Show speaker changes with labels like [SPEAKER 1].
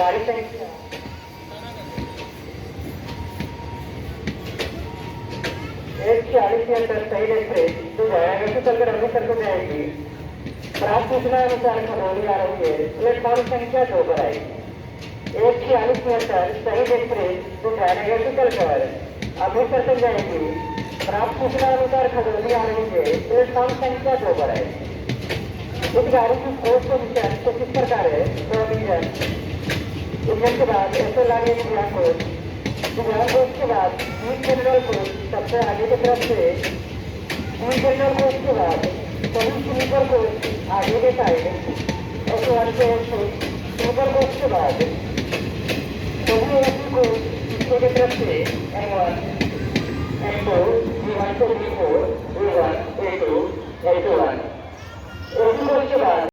[SPEAKER 1] गाड़ी संख्या एक 40 के अंदर सही एक्सप्रेस जो जाएगा तो चलकर अमृतसर को जाएगी। प्राप्त सूचना अनुसार खरौली आ रही है, प्लेटफॉर्म संख्या 2 पर आएगी। एक 46 के अंदर सही एक्सप्रेस जो जाएगा तो चलकर अमृतसर तक जाएगी। प्राप्त सूचना अनुसार खरौली आ रही है, प्लेटफॉर्म संख्या 2 पर आएगी। इस गाड़ी की कोच पोजिशन कुछ इस प्रकार है। इंजन के बाद ऐसे लागे विज्ञान कोच के बाद तीन जनरल कोच सबसे आगे की तरफ से, तीन जनरल कोच के बाद सभी स्लीपर कोच आगे के साइड ऐसे वन से स्लीपर कोच के बाद सभी ऐसी कोच पीछे की तरफ से M1 M2 B1 से B4 B1 A2 A21 coach के बाद